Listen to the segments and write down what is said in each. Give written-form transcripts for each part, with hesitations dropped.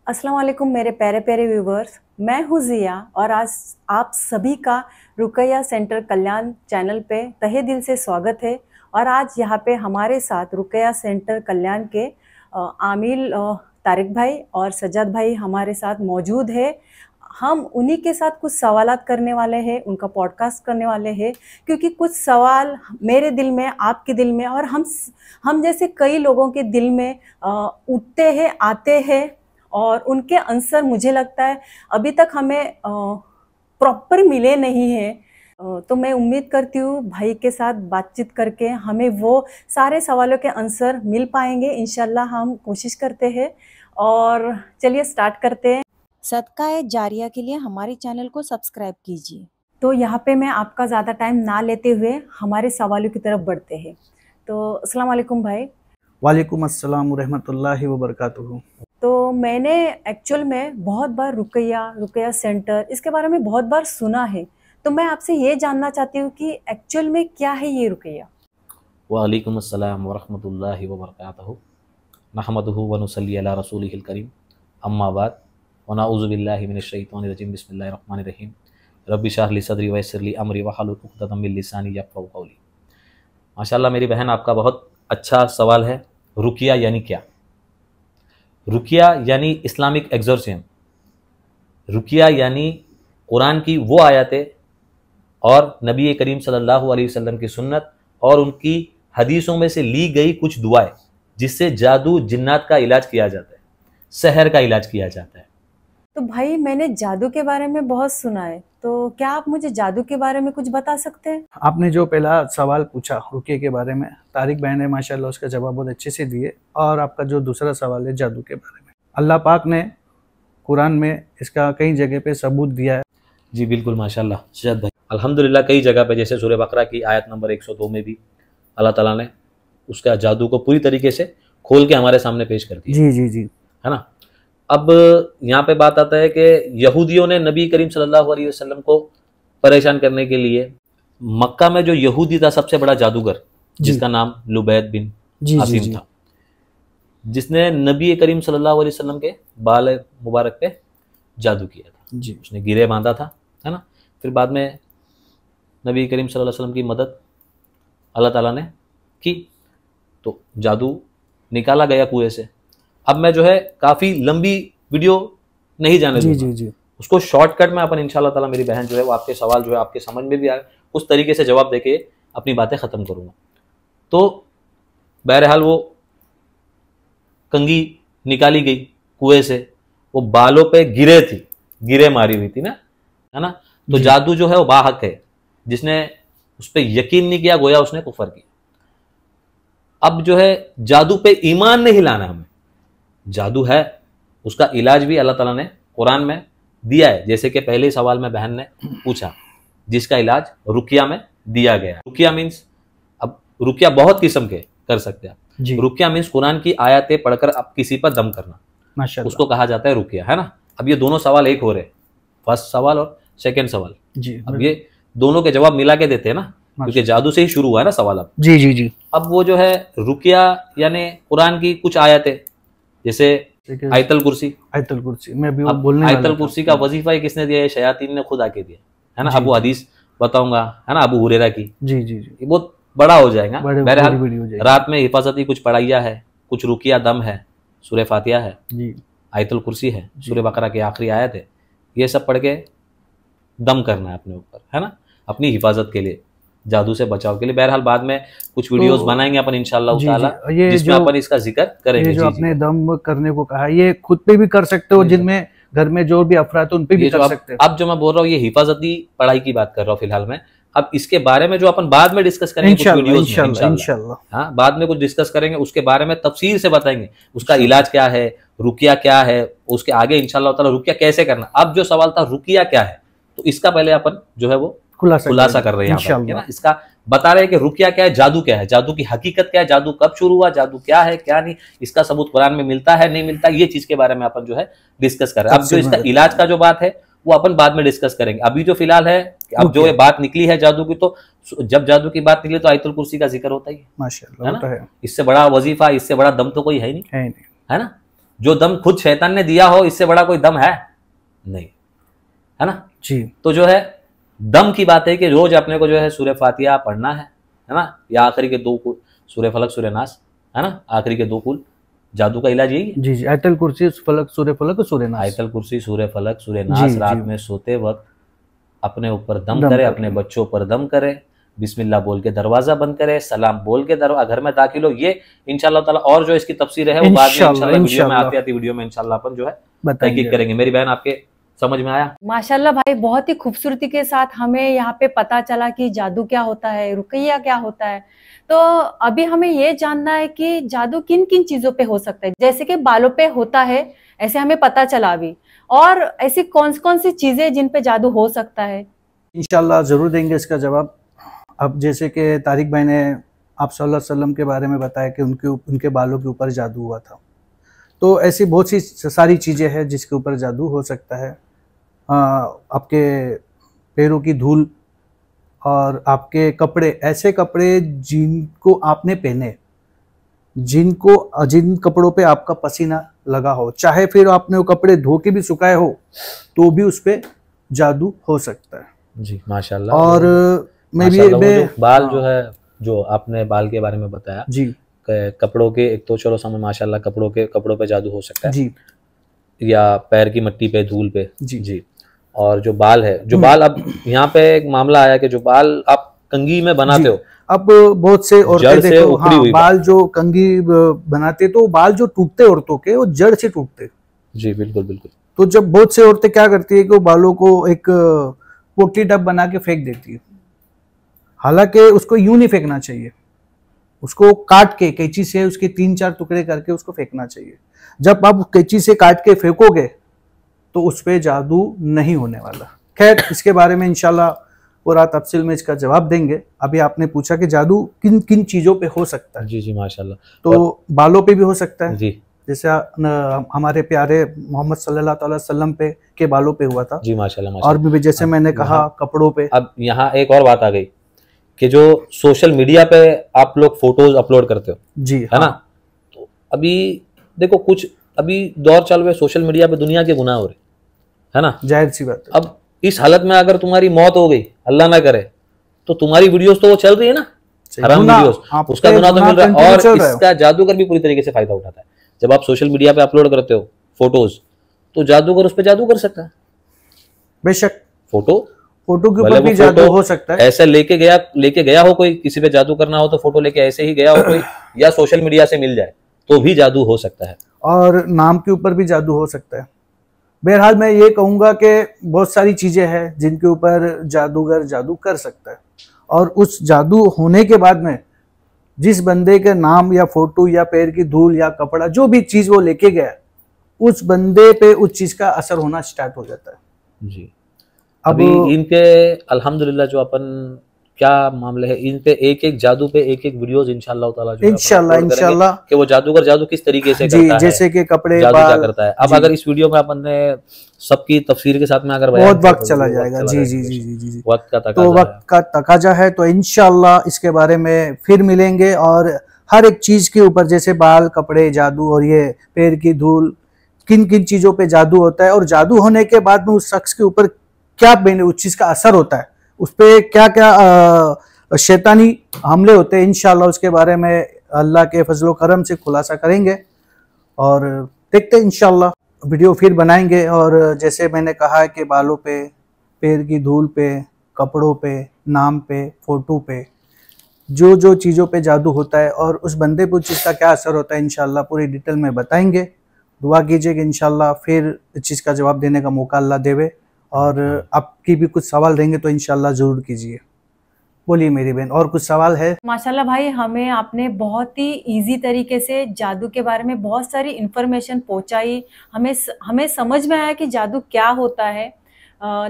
अस्सलाम वालेकुम मेरे प्यारे प्यारे व्यूवर्स। मैं हूँ जिया और आज आप सभी का रुकैया सेंटर कल्याण चैनल पे तहे दिल से स्वागत है। और आज यहाँ पे हमारे साथ रुकैया सेंटर कल्याण के आमिल तारिक भाई और सज्जाद भाई हमारे साथ मौजूद है। हम उन्हीं के साथ कुछ सवालात करने वाले हैं, उनका पॉडकास्ट करने वाले हैं, क्योंकि कुछ सवाल मेरे दिल में, आपके दिल में और हम जैसे कई लोगों के दिल में उठते हैं, आते हैं और उनके आंसर मुझे लगता है अभी तक हमें प्रॉपर मिले नहीं हैं। तो मैं उम्मीद करती हूँ भाई के साथ बातचीत करके हमें वो सारे सवालों के आंसर मिल पाएंगे। इंशाल्लाह हम कोशिश करते हैं और चलिए स्टार्ट करते हैं। सदका जारिया के लिए हमारे चैनल को सब्सक्राइब कीजिए। तो यहाँ पे मैं आपका ज़्यादा टाइम ना लेते हुए हमारे सवालों की तरफ बढ़ते हैं। तो अस्सलाम वालेकुम भाई। वालेकुम अस्सलाम व रहमतुल्लाहि व बरकातुहू। तो मैंने एक्चुअल में बहुत बार रुकैया सेंटर इसके बारे में बहुत बार सुना है। तो मैं आपसे ये जानना चाहती हूँ कि एक्चुअल में क्या है ये रुकैया। वालेकुम अस्सलाम व रहमतुल्लाहि व बरकातुहू। नहमदुहु व नुसल्ली अला रसूलिहिल करीम। अम्मा बाद व नऊज़ु बिल्लाहि मिनश शैतानिर रजीम। बिस्मिल्लाहिर रहमानिर रहीम। रब्बि शरह ली सदरी व यस्सिर ली अमरी वहलुल उक़दतम मिन लिसानी यफ़क़हू क़ौली। माशाअल्लाह मेरी बहन, आपका बहुत अच्छा सवाल है। रुकिया यानी क्या? रुकिया यानी इस्लामिक एक्सोर्सिज्म। रुकिया यानी कुरान की वो आयतें और नबी करीम सल्लल्लाहु अलैहि वसल्लम की सुन्नत और उनकी हदीसों में से ली गई कुछ दुआएं, जिससे जादू जिन्नात का इलाज किया जाता है, सहर का इलाज किया जाता है। तो भाई मैंने जादू के बारे में बहुत सुना है, तो क्या आप मुझे जादू के बारे में कुछ बता सकते हैं? आपने जो पहला सवाल पूछा रुकिया के बारे में, तारिक बहन ने माशाल्लाह उसका जवाब बहुत अच्छे से दिए। और आपका जो दूसरा सवाल है जादू के बारे में, अल्लाह पाक ने कुरान में इसका कई जगह पे सबूत दिया है। जी बिल्कुल, माशाल्लाह सज्जाद भाई, अल्हम्दुलिल्लाह कई जगह पे, जैसे सूरह बकरा की आयत नंबर 102 में भी अल्लाह ताला ने उसका जादू को पूरी तरीके से खोल के हमारे सामने पेश कर दिया। जी जी जी, है ना। अब यहाँ पे बात आता है कि यहूदियों ने नबी करीम सल्लल्लाहु अलैहि वसल्लम को परेशान करने के लिए मक्का में जो यहूदी था, सबसे बड़ा जादूगर, जिसका नाम लुबैद बिन आसिम था, जिसने नबी करीम सल्लल्लाहु अलैहि वसल्लम के बाल मुबारक पे जादू किया था जी। उसने गिरे बांधा था, है ना। फिर बाद में नबी करीम सल्लल्लाहु अलैहि वसल्लम की मदद अल्लाह ताला ने की, तो जादू निकाला गया कुएं से। अब मैं जो है काफ़ी लंबी वीडियो नहीं जाने दूंगा, जी जी, उसको शॉर्टकट में अपन इंशाल्लाह ताला, मेरी बहन जो है वो आपके सवाल जो है आपके समझ में भी आए उस तरीके से जवाब देके अपनी बातें ख़त्म करूँगा। तो बहरहाल वो कंघी निकाली गई कुएं से, वो बालों पे गिरे मारी हुई थी ना, है ना। तो जादू जो है वो बाहक है, जिसने उस पर यकीन नहीं किया गोया उसने कुफर किया। अब जो है जादू पे ईमान नहीं लाना हमें। जादू है, उसका इलाज भी अल्लाह ताला ने कुरान में दिया है। जैसे कि पहले सवाल में बहन ने पूछा, जिसका इलाज रुकिया में दिया गया। रुकिया मीन्स, अब रुकिया बहुत किस्म के कर सकते हैं आप। रुकिया मीन्स कुरान की आयतें पढ़कर अब किसी पर दम करना, माशाअल्लाह, उसको कहा जाता है रुकिया, है ना। अब ये दोनों सवाल एक हो रहे हैं, फर्स्ट सवाल और सेकेंड सवाल जी। अब ये दोनों के जवाब मिला के देते हैं ना, क्योंकि जादू से ही शुरू हुआ है ना सवाल। अब जी जी जी, अब वो जो है रुकिया यानी कुरान की कुछ आयतें, जैसे आयतल कुर्सी मैं भी बोलने आयतल कुर्सी का वजीफा ही किसने दिया है? शयातीन ने खुद आके दिया, है ना। अब वो हदीस बताऊंगा, है ना, अबू हुरैरा की। जी जी जी, ये बहुत बड़ा हो जाएगा। बहरहाल रात में हिफाजती कुछ पढ़ाइया है, कुछ रुकिया दम है, सूरह फातिहा है जी, आयतल कुर्सी है, सूरह बकरा की आखिरी आयत है। ये सब पढ़ के दम करना है अपने ऊपर, है ना, अपनी हिफाजत के लिए, जादू से बचाव के लिए। बहरहाल बाद में कुछ वीडियोस बनाएंगे अपन इंशाअल्लाह ताला, जिसमें अपन इसका जिक्र करेंगे। ये जो आपने दम करने को कहा, ये खुद पे भी कर सकते हो, जिनमें घर में जो भी अफराद उन पे भी कर सकते हो। अब जो मैं बोल रहा हूँ ये हिफाजती पढ़ाई की बात कर रहा हूँ फिलहाल मैं। अब इसके बारे में जो अपन बाद में डिस्कस करेंगे इंशाल्लाह, हाँ, बाद में कुछ डिस्कस करेंगे, उसके बारे में तफसील से बताएंगे, उसका इलाज क्या है, रुकिया क्या है, उसके आगे इंशाल्लाह ताला रुकिया कैसे करना। अब जो सवाल था रुकिया क्या है, तो इसका पहले अपन जो है वो खुलासा कर रहे हैं ना। इसका बता रहे हैं कि रुकिया क्या है, जादू क्या है, जादू की हकीकत क्या है, जादू कब शुरू हुआ, जादू क्या है क्या नहीं, इसका सबूत कुरान में मिलता है नहीं मिलता, ये चीज के बारे में अपन जो है डिस्कस कर रहे हैं। अब जो इसका इलाज का जो बात है वो अपन बाद में डिस्कस करेंगे। अभी जो फिलहाल है, अब जो ये बात निकली है जादू की, तो जब जादू की बात निकली तो आयतुल कुर्सी का जिक्र होता ही है, माशाअल्लाह, है ना। इससे बड़ा वजीफा, इससे बड़ा दम तो कोई है नहीं, है ना। जो दम खुद शैतान ने दिया हो, इससे बड़ा कोई दम है नहीं, है ना जी। तो जो है दम की बात है कि रोज अपने को जो है सूरह फातिहा पढ़ना है ना, या आखिरी के 2 कुल सूरह फलक सूरह नास, है ना, आखिरी के 2 कुल। जादू का इलाज यही है। जी जी, आयतल कुर्सी फलक और सूरह नास। आयतल कुर्सी सूरह फलक सूरह नास रात में सोते वक्त अपने ऊपर दम करे, अपने बच्चों पर दम करे, बिस्मिल्लाह बोल के दरवाजा बंद करे, सलाम बोल के घर में दाखिल हो। ये इंशाल्लाह ताला और जो इसकी तफसीर है वो बाद में इंशाल्लाह वीडियो में आती वीडियो में इंशाल्लाह अपन जो है तहकीक करेंगे। मेरी बहन, आपके समझ में आया? माशाल्लाह भाई, बहुत ही खूबसूरती के साथ हमें यहाँ पे पता चला कि जादू क्या होता है, रुकैया क्या होता है। तो अभी हमें ये जानना है कि जादू किन किन चीजों पे हो सकता है। जैसे कि बालों पे होता है, ऐसे हमें पता चला अभी, और ऐसी कौन सी चीजें जिन पे जादू हो सकता है? इंशाल्लाह जरूर देंगे इसका जवाब। अब जैसे कि तारिक भाई ने आप सल्लल्लाहु अलैहि वसल्लम के बारे में बताया कि उनके बालों के ऊपर जादू हुआ था, तो ऐसी बहुत सी सारी चीज़ें हैं जिसके ऊपर जादू हो सकता है। आपके पैरों की धूल और आपके कपड़े, ऐसे कपड़े जिनको आपने पहने, जिन कपड़ों पे आपका पसीना लगा हो, चाहे फिर आपने वो कपड़े धो के भी सुखाए हो, तो भी उस पर जादू हो सकता है। जी माशाल्लाह। और बाल जो है, जो आपने बाल के बारे में बताया जी, कपड़ों के, एक तो चलो समझ माशाल्लाह कपड़ों पे जादू हो सकता है जी, या पैर की मिट्टी पे, धूल पे जी। और जो बाल है, जो बाल, अब यहाँ पे एक मामला आया कि जो बाल आप कंघी में बनाते हो, अब बहुत से औरतें देखो, हाँ, बाल जो कंघी बनाते तो बाल जो टूटते औरतों के, वो जड़ से टूटते। जी बिल्कुल बिल्कुल। तो जब बहुत से औरतें क्या करती है कि वो बालों को एक पोटली टब बना के फेंक देती है। हालांकि उसको यूं नहीं फेंकना चाहिए, उसको काट के कैंची से उसके 3-4 टुकड़े करके उसको फेंकना चाहिए। जब आप कैंची से काट के फेंकोगे तो उस पर जादू नहीं होने वाला। खैर, इसके बारे में इंशाल्लाह पूरा तफसील में इसका जवाब देंगे। अभी आपने पूछा कि जादू किन किन चीजों पे हो सकता है। जी जी माशाल्लाह। तो बालों पे भी हो सकता है जी, जैसे हमारे प्यारे मोहम्मद सल्लल्लाहु अलैहि वसल्लम पे के बालों पे हुआ था। जी माशाल्लाह माशाल्लाह। और भी जैसे मैंने कहा कपड़ों पे। अब यहाँ एक और बात आ गई कि जो सोशल मीडिया पे आप लोग फोटोज अपलोड करते हो, जी, है ना, तो अभी देखो कुछ अभी दौर चल रहे, सोशल मीडिया पे दुनिया के गुनाह हो रहे, है ना, जाहिर सी बात है। अब इस हालत में अगर तुम्हारी मौत हो गई, अल्लाह ना करे, तो तुम्हारी वीडियोस तो वो चल रही है ना, हराम वीडियोस, उसका गुनाह तो मिल रहा है, और इसका जादूगर भी पूरी तरीके से फायदा उठाता है। जब आप सोशल मीडिया पे अपलोड करते हो फोटोज, तो जादूगर उस पर जादू कर सकता है। बेशक फोटो के ऊपर भी जादू हो सकता है। ऐसे लेके गया हो कोई, किसी पे जादू करना हो तो फोटो लेके ऐसे ही गया हो कोई, या सोशल मीडिया से मिल जाए, तो भी जादू हो सकता है। और नाम के ऊपर भी जादू हो सकता है। बहरहाल मैं ये कहूँगा कि बहुत सारी चीज़ें हैं जिनके ऊपर जादूगर जादू कर सकता है, और उस जादू होने के बाद में जिस बंदे के नाम या फोटो या पैर की धूल या कपड़ा, जो भी चीज़ वो लेके गया, उस बंदे पे उस चीज़ का असर होना स्टार्ट हो जाता है। जी। अभी इनके अल्हम्दुलिल्लाह जो अपन क्या मामले है, इन पे एक जादू पे एक वीडियोस इंशाल्लाह ताला जो इंशाल्लाह कि वो जादूगर जादू किस तरीके से करता है, जैसे कि कपड़े जादू क्या करता है। अब अगर इस वीडियो में अपन ने सबकी तफसीर के साथ में अगर बहुत वक्त चला जाएगा। जी जी जी जी जी, वक्त का तकाजा, तो वक्त का तकाजा है, तो इंशाल्लाह इसके बारे में फिर मिलेंगे। और हर एक चीज के ऊपर, जैसे बाल, कपड़े, जादू और ये पैर की धूल, किन किन चीजों पे जादू होता है, और जादू होने के बाद में उस शख्स के ऊपर क्या उस चीज का असर होता है, उस पर क्या क्या शैतानी हमले होते हैं, इंशाल्लाह उसके बारे में अल्लाह के फजलो करम से खुलासा करेंगे। और देखते हैं इंशाल्लाह वीडियो फिर बनाएंगे। और जैसे मैंने कहा कि बालों पे, पैर की धूल पे, कपड़ों पे, नाम पे, फोटो पे, जो जो चीज़ों पे जादू होता है और उस बंदे पर उस चीज़ का क्या असर होता है, इंशाल्लाह पूरी डिटेल में बताएंगे। दुआ कीजिए कि इंशाल्लाह फिर इस चीज़ का जवाब देने का मौका अल्लाह देवे। और आपकी भी कुछ सवाल रहेंगे तो इंशाल्लाह ज़रूर कीजिए। बोलिए मेरी बहन, और कुछ सवाल है? माशाल्लाह भाई, हमें आपने बहुत ही इजी तरीके से जादू के बारे में बहुत सारी इन्फॉर्मेशन पहुंचाई। हमें समझ में आया कि जादू क्या होता है।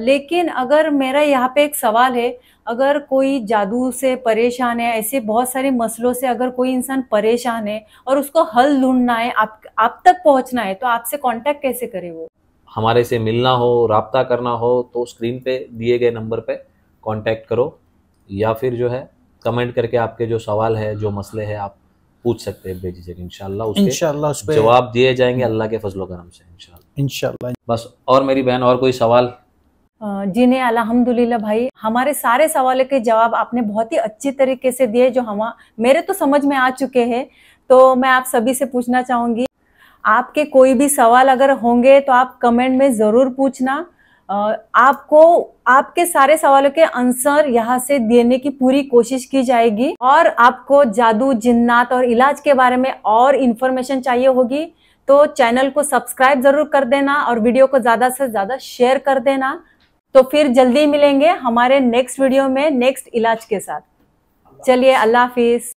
लेकिन अगर मेरा यहाँ पे एक सवाल है, अगर कोई जादू से परेशान है, ऐसे बहुत सारे मसलों से अगर कोई इंसान परेशान है और उसको हल ढूंढना है, आप तक पहुँचना है, तो आपसे कॉन्टेक्ट कैसे करे? वो हमारे से मिलना हो, राब्ता करना हो, तो स्क्रीन पे दिए गए नंबर पे कांटेक्ट करो, या फिर जो है कमेंट करके आपके जो सवाल है, जो मसले हैं, आप पूछ सकते हैं बेझिझक, इंशाल्लाह उसके इंशाल्लाह उस पे जवाब दिए जाएंगे अल्लाह के फजलो करम से इंशाल्लाह। इंशाल्लाह। बस, और मेरी बहन और कोई सवाल? जी नहीं, अल्हम्दुलिल्लाह भाई, हमारे सारे सवालों के जवाब आपने बहुत ही अच्छी तरीके से दिए, जो हम मेरे तो समझ में आ चुके हैं। तो मैं आप सभी से पूछना चाहूंगी, आपके कोई भी सवाल अगर होंगे तो आप कमेंट में जरूर पूछना। आपको आपके सारे सवालों के आंसर यहाँ से देने की पूरी कोशिश की जाएगी। और आपको जादू, जिन्नात और इलाज के बारे में और इन्फॉर्मेशन चाहिए होगी तो चैनल को सब्सक्राइब जरूर कर देना और वीडियो को ज्यादा से ज्यादा शेयर कर देना। तो फिर जल्दी मिलेंगे हमारे नेक्स्ट वीडियो में नेक्स्ट इलाज के साथ। चलिए, अल्लाह हाफिज।